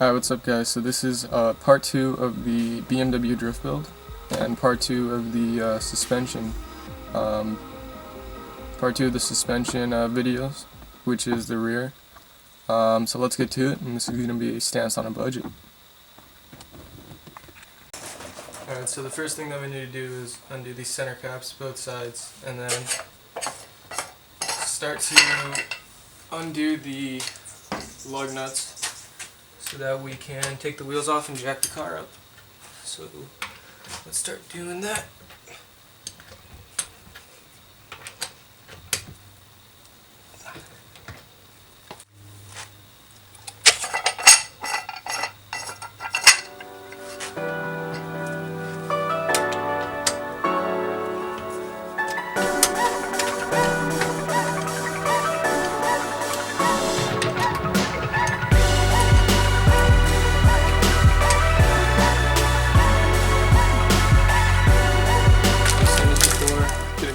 Alright, what's up guys? So this is part 2 of the BMW Drift Build and part 2 of the suspension videos, which is the rear. So let's get to it, and this is going to be a stance on a budget. Alright, so the first thing that we need to do is undo these center caps, both sides, and then start to undo the lug nuts so that we can take the wheels off and jack the car up. So let's start doing that.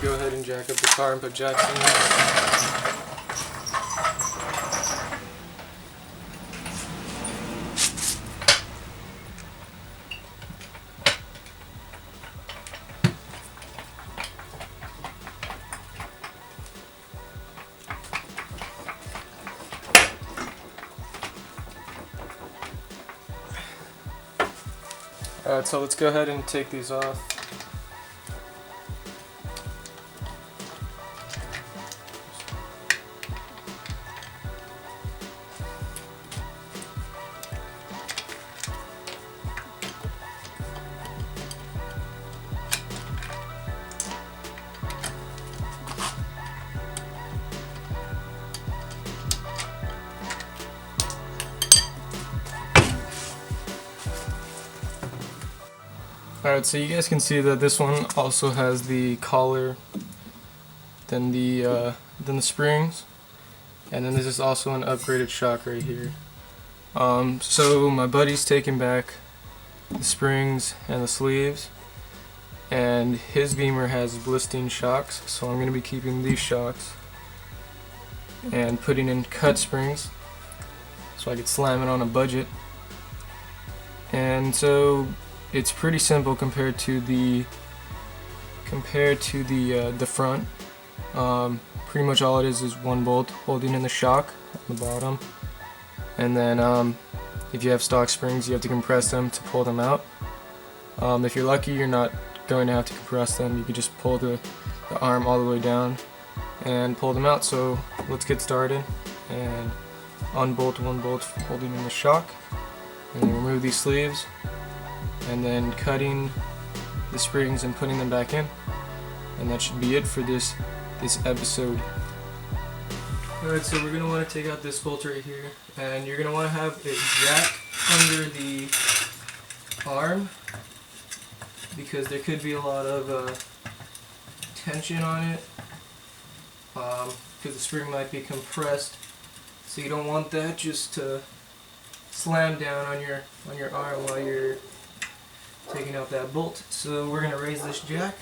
Go ahead and jack up the car and put jacks in there. Alright, so let's go ahead and take these off. Alright, so you guys can see that this one also has the collar, then the springs, and then this is also an upgraded shock right here. So my buddy's taking back the springs and the sleeves, and his Beamer has blisting shocks, so I'm going to be keeping these shocks and putting in cut springs so I could slam it on a budget. And so it's pretty simple compared to the front. Pretty much all it is one bolt holding in the shock on the bottom, and then if you have stock springs, you have to compress them to pull them out. If you're lucky, you're not going to have to compress them. You can just pull the arm all the way down and pull them out. So let's get started and unbolt one bolt holding in the shock, and then remove these sleeves, and then cutting the springs and putting them back in, and that should be it for this episode. Alright, so we're going to want to take out this bolt right here, and you're going to want to have it jack under the arm because there could be a lot of tension on it, because the spring might be compressed, so you don't want that just to slam down on your arm while you're taking out that bolt. So we're going to raise this jack,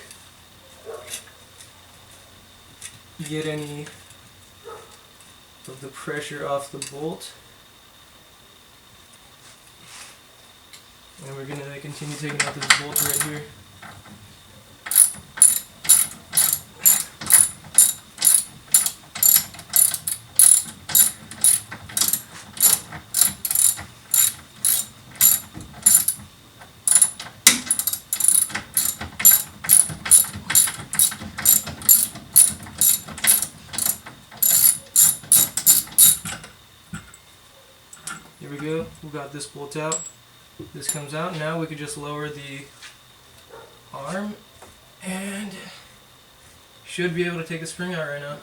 get any of the pressure off the bolt, and we're going to continue taking out this bolt right here. Here we go, we got this bolt out. This comes out. Now we could just lower the arm and should be able to take the spring out right now.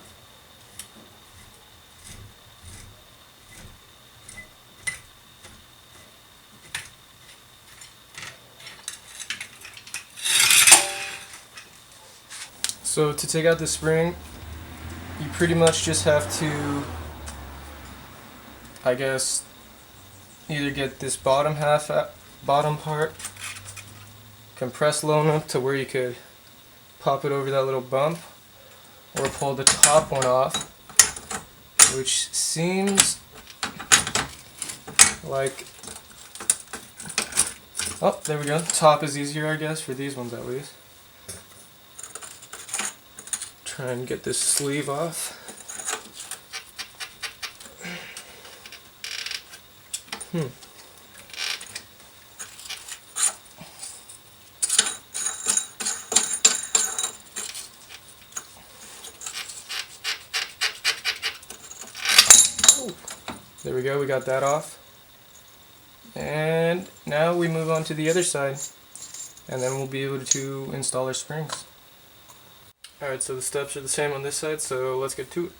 So to take out the spring, you pretty much just have to, I guess, either get this bottom part compressed low enough to where you could pop it over that little bump, or pull the top one off, which seems like Oh, there we go. Top is easier, I guess, for these ones at least. Try and get this sleeve off. There we go, we got that off. And now we move on to the other side, and then we'll be able to install our springs. Alright, so the steps are the same on this side, so let's get to it.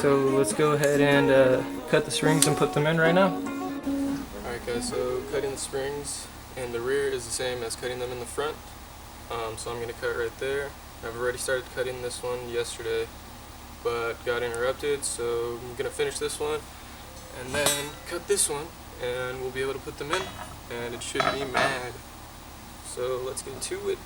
So let's go ahead and cut the springs and put them in right now. Alright guys, so cutting the springs in the rear is the same as cutting them in the front. So I'm going to cut right there. I've already started cutting this one yesterday, but got interrupted, so I'm going to finish this one and then cut this one, and we'll be able to put them in, and it should be mad. So let's get to it.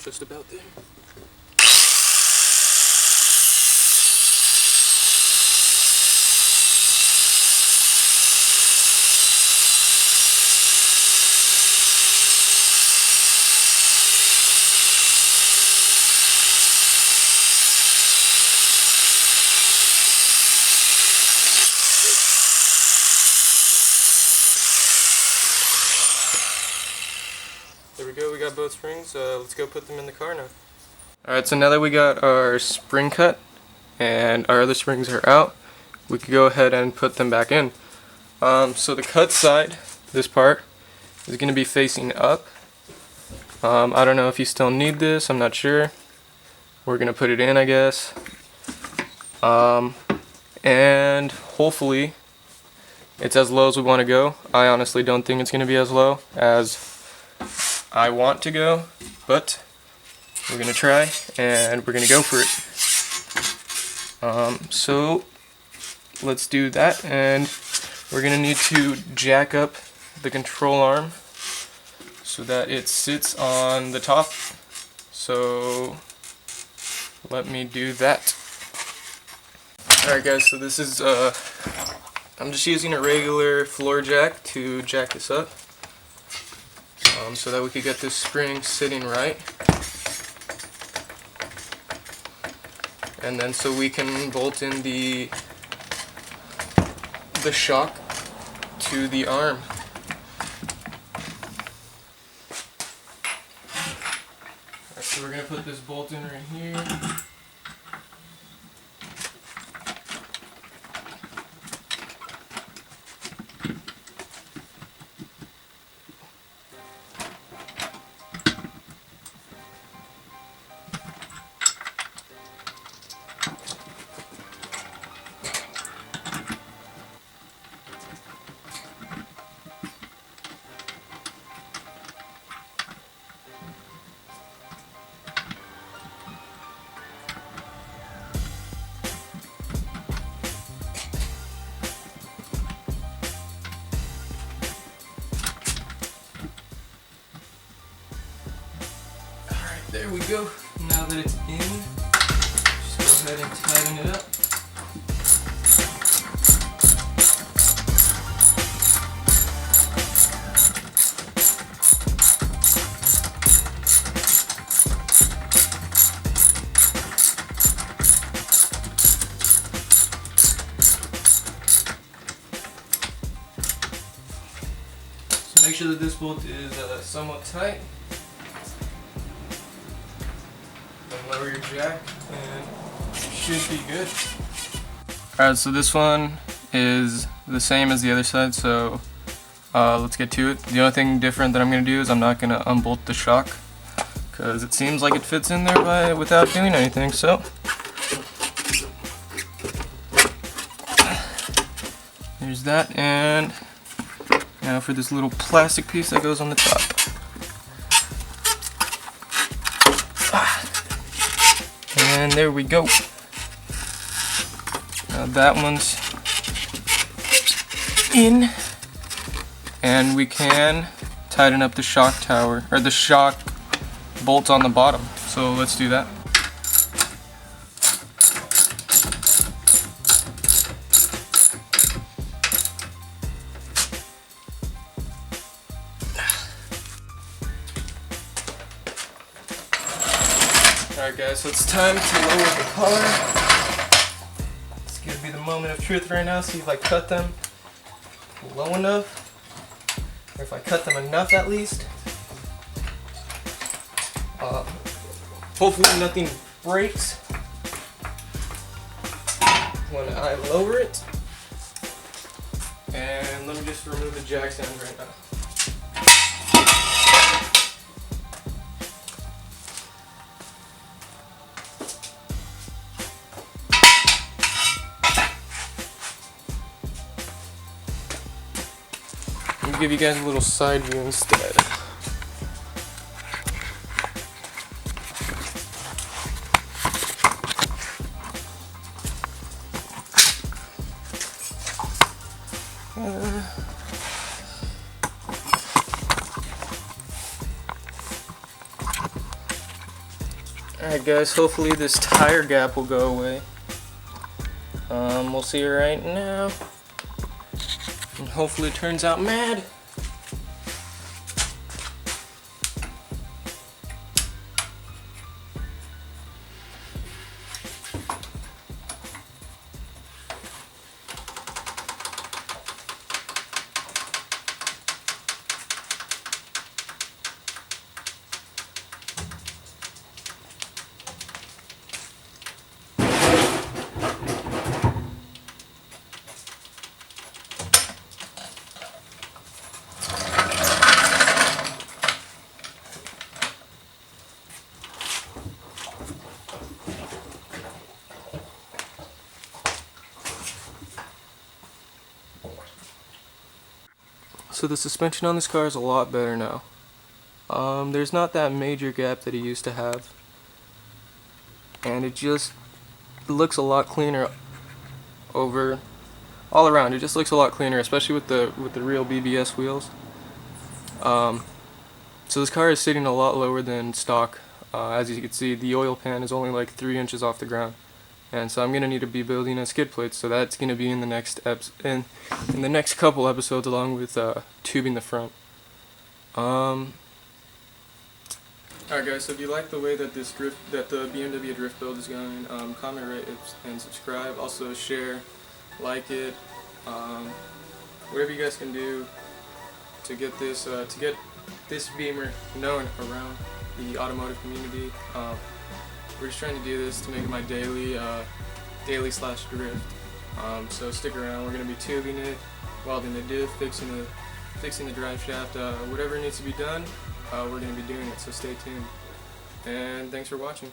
just about there. There we go, we got both springs. Let's go put them in the car now. Alright, so now that we got our spring cut and our other springs are out, we could go ahead and put them back in. So the cut side, this part, is going to be facing up. I don't know if you still need this, I'm not sure. We're going to put it in, I guess. And hopefully it's as low as we want to go. I honestly don't think it's going to be as low as I want to go, but we're going to try and we're going to go for it. So let's do that, and we're going to need to jack up the control arm so that it sits on the top. So let me do that. Alright guys, so this is, I'm just using a regular floor jack to jack this up. So that we could get this spring sitting right, and then so we can bolt in the shock to the arm. Alright, so we're going to put this bolt in right here. There we go. Now that it's in, just go ahead and tighten it up. So make sure that this bolt is somewhat tight. Lower your jack and you should be good. Alright, so this one is the same as the other side, so let's get to it. The only thing different that I'm going to do is I'm not going to unbolt the shock because it seems like it fits in there without doing anything. So there's that, and now for this little plastic piece that goes on the top. And there we go. Now that one's in, and we can tighten up the shock tower, or the shock bolt on the bottom. So let's do that. Alright guys, so it's time to lower the car. It's gonna be the moment of truth right now, see if I cut them low enough, or if I cut them enough at least. Hopefully nothing breaks when I lower it. And let me just remove the jack stand right now. Let me give you guys a little side view instead. Alright guys, hopefully this tire gap will go away. We'll see right now. And hopefully it turns out mad. So the suspension on this car is a lot better now. There's not that major gap that it used to have, and it looks a lot cleaner over all around. It just looks a lot cleaner, especially with the real BBS wheels. So this car is sitting a lot lower than stock. As you can see, the oil pan is only like 3 inches off the ground. And so I'm gonna need to be building a skid plate, so that's gonna be in the next in the next couple episodes, along with tubing the front. Alright guys, so if you like the way that the BMW Drift Build is going, comment, rate, and subscribe. Also share, like it, whatever you guys can do to get this Beamer known around the automotive community. We're just trying to do this to make it my daily slash drift. So stick around. We're gonna be tubing it, welding the diff, fixing the drive shaft, whatever needs to be done. We're gonna be doing it. So stay tuned. And thanks for watching.